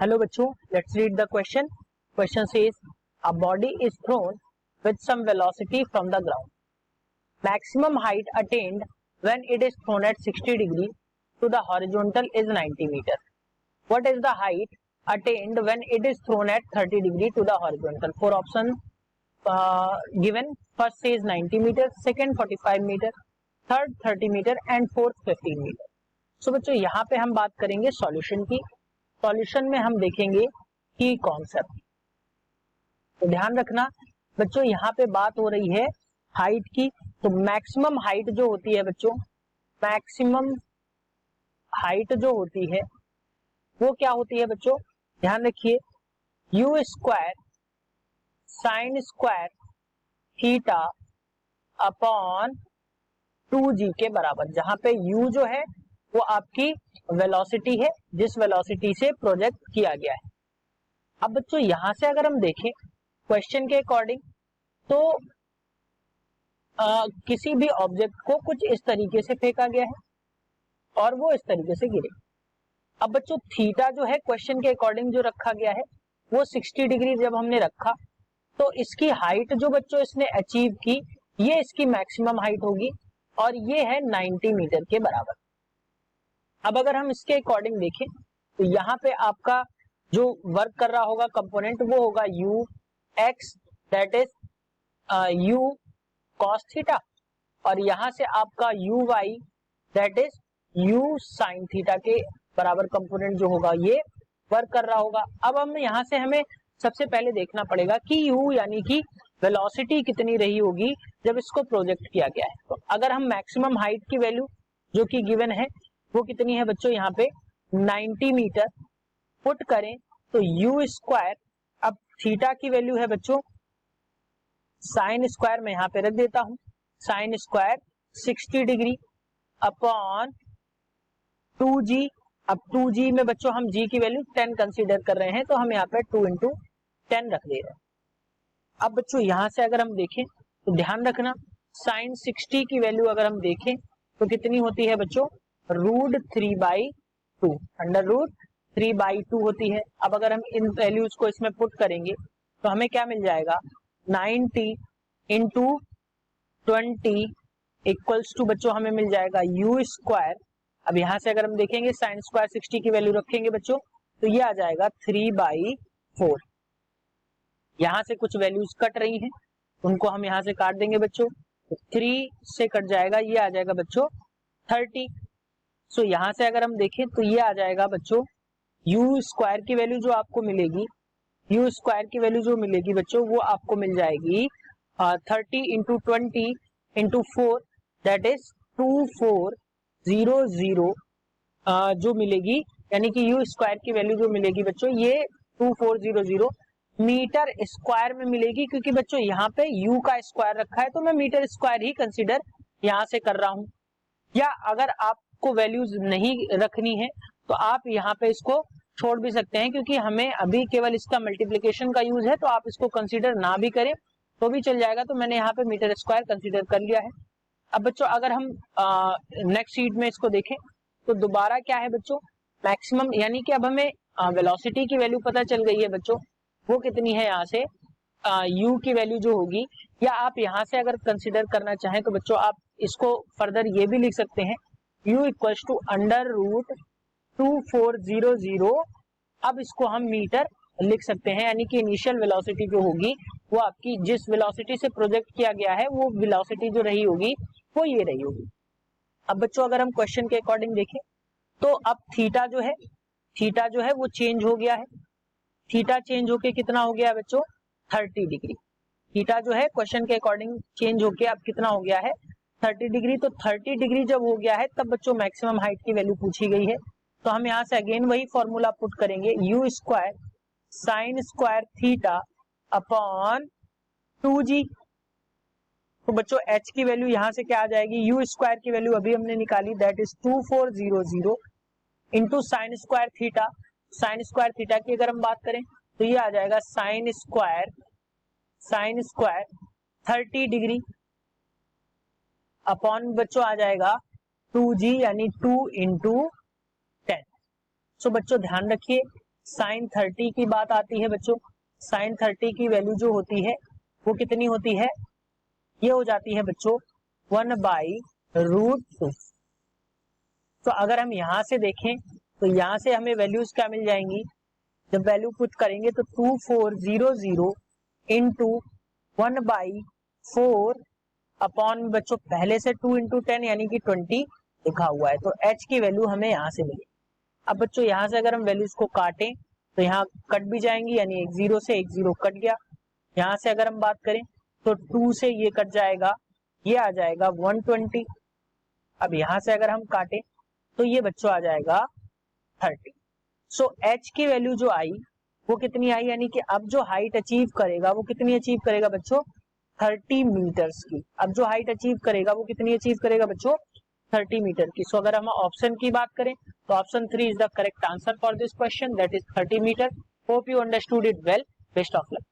Hello बच्चों, let's read the question. Question says a body is thrown with some velocity from the ground. Maximum height attained when it is thrown at 60 degree to the horizontal is 90 meter. What is the height attained when it is thrown at 30 degree to the horizontal? Four options given. First says 90 meter, second 45 meter, third 30 meter and fourth 15 meter. So बच्चों यहाँ पे हम बात करेंगे solution की. Solution में हम देखेंगे की कॉन्सेप्ट. तो ध्यान रखना बच्चों, यहाँ पे बात हो रही है हाइट की. तो मैक्सिमम हाइट जो होती है बच्चों, मैक्सिमम हाइट जो होती है वो क्या होती है बच्चों, ध्यान रखिए, you square sine square theta upon 2g के बराबर. जहां पे u जो है वो आपकी वेलोसिटी है जिस वेलोसिटी से प्रोजेक्ट किया गया है. अब बच्चों यहां से अगर हम देखें क्वेश्चन के अकॉर्डिंग तो किसी भी ऑब्जेक्ट को कुछ इस तरीके से फेंका गया है और वो इस तरीके से गिरे. अब बच्चों थीटा जो है क्वेश्चन के अकॉर्डिंग जो रखा गया है वो 60 डिग्री जब हमने रखा तो इसकी हाइट जो बच्चों इसने अचीव की ये इसकी मैक्सिमम हाइट होगी और ये है 90 मीटर के बराबर. अब अगर हम इसके अकॉर्डिंग देखें तो यहाँ पे आपका जो वर्क कर रहा होगा कंपोनेंट वो होगा u x that is u cos theta और यहाँ से आपका u y that is u sin theta के बराबर कंपोनेंट जो होगा ये वर्क कर रहा होगा. अब हम यहाँ से हमें सबसे पहले देखना पड़ेगा कि u यानी कि वेलोसिटी कितनी रही होगी जब इसको प्रोजेक्ट किया गया है. तो अगर हम मैक्सिमम हाइट की वैल्यू जो कि गिवन है वो कितनी है बच्चों, यहाँ पे 90 मीटर पुट करें तो u स्क्वायर, अब थीटा की वैल्यू है बच्चों साइन स्क्वायर में यहाँ पे रख देता हूं, sine square 60 degree upon 2g. अब 2g में बच्चों हम g की वैल्यू 10 कंसीडर कर रहे हैं तो हम यहाँ पे 2 इंटू 10 रख दे रहे हैं. अब बच्चों यहां से अगर हम देखें तो ध्यान रखना साइन 60 की वैल्यू अगर हम देखें तो कितनी होती है बच्चों, √3/2, √3/2 होती है. अब अगर हम इन वैल्यूज को इसमें पुट करेंगे तो हमें क्या मिल जाएगा, 90 इंटू 20 इक्वल्स टू बच्चों हमें मिल जाएगा u स्क्वायर. अब यहां से अगर हम देखेंगे साइन स्क्वायर 60 की वैल्यू रखेंगे बच्चों तो ये आ जाएगा 3/4. यहां से कुछ वैल्यूज कट रही हैं उनको हम यहां से काट देंगे बच्चों, तो 3 से कट जाएगा, ये आ जाएगा बच्चों 30. सो यहां से अगर हम देखें तो ये आ जाएगा बच्चों u स्क्वायर की वैल्यू जो आपको मिलेगी, u स्क्वायर की वैल्यू जो मिलेगी बच्चों वो आपको मिल जाएगी 30 इंटू 20 इंटू 4 दैट इज 2400 जो मिलेगी, यानी कि u स्क्वायर की वैल्यू जो मिलेगी बच्चों ये 2400 मीटर स्क्वायर में मिलेगी. क्योंकि बच्चों यहाँ पे u का स्क्वायर रखा है तो मैं मीटर स्क्वायर ही कंसीडर यहाँ से कर रहा हूं. या अगर आपको वैल्यूज नहीं रखनी है तो आप यहाँ पे इसको छोड़ भी सकते हैं क्योंकि हमें अभी केवल इसका मल्टीप्लिकेशन का यूज है तो आप इसको कंसीडर ना भी करें तो भी चल जाएगा. तो मैंने यहाँ पे मीटर स्क्वायर कंसीडर कर लिया है. अब बच्चों अगर हम नेक्स्ट शीट में इसको देखें तो दोबारा क्या है बच्चों, मैक्सिमम यानी कि अब हमें वेलोसिटी की वैल्यू पता चल गई है बच्चों वो कितनी है, यहाँ से u की वैल्यू जो होगी, या आप यहाँ से अगर कंसीडर करना चाहें तो बच्चों आप इसको फर्दर ये भी लिख सकते हैं u इक्वल्स टू √2400. अब इसको हम मीटर लिख सकते हैं, यानी कि इनिशियल वेलोसिटी जो होगी वो आपकी जिस वेलोसिटी से प्रोजेक्ट किया गया है वो वेलोसिटी जो रही होगी वो ये रही होगी. अब बच्चों अगर हम क्वेश्चन के अकॉर्डिंग देखें तो अब थीटा जो है वो चेंज हो गया है. थीटा चेंज होके कितना हो गया बच्चों, 30 डिग्री. थीटा जो है क्वेश्चन के अकॉर्डिंग चेंज होके अब कितना हो गया है, 30 डिग्री. तो 30 डिग्री जब हो गया है तब बच्चों मैक्सिमम हाइट की वैल्यू पूछी गई है तो हम यहाँ से अगेन वही फॉर्मूला पुट करेंगे, u square sine square theta upon 2g. तो बच्चों h की वैल्यू यहाँ से क्या आ जाएगी, u स्क्वायर की वैल्यू अभी हमने निकाली that is 2400 into sine square theta. Sine square theta की अगर हम बात करें तो ये आ जाएगा साइन स्क्वायर 30 डिग्री अपॉन बच्चों आ जाएगा 2g यानी 2 इंटू 10. सो बच्चों ध्यान रखिए साइन 30 की बात आती है बच्चों, साइन 30 की वैल्यू जो होती है वो कितनी होती है, ये हो जाती है बच्चों 1/√2। तो अगर हम यहां से देखें तो यहां से हमें वैल्यूज क्या मिल जाएंगी, जब वैल्यू पुट करेंगे तो 2400 इंटू 1/4 अपॉन बच्चों पहले से 2 इंटू 10 यानी कि 20 लिखा हुआ है, तो h की वैल्यू हमें यहां से मिली। अब बच्चों यहां से अगर हम वैल्यूज को काटें तो यहाँ कट भी जाएंगी, यानी एक जीरो से एक जीरो कट गया। यहाँ से अगर हम बात करें तो 2 से ये कट जाएगा, ये आ जाएगा 120। अब यहां से अगर हम काटें तो ये बच्चों आ जाएगा 30। सो h की वैल्यू जो आई वो कितनी आई, यानी कि अब जो हाइट अचीव करेगा वो कितनी अचीव करेगा बच्चों, 30 मीटर्स की। अब जो हाइट अचीव करेगा वो कितनी अचीव करेगा बच्चों, 30 मीटर की। सो अगर हम ऑप्शन की बात करें तो option 3 is the correct answer for this question, that is 30 metre. Hope you understood it well, best of luck.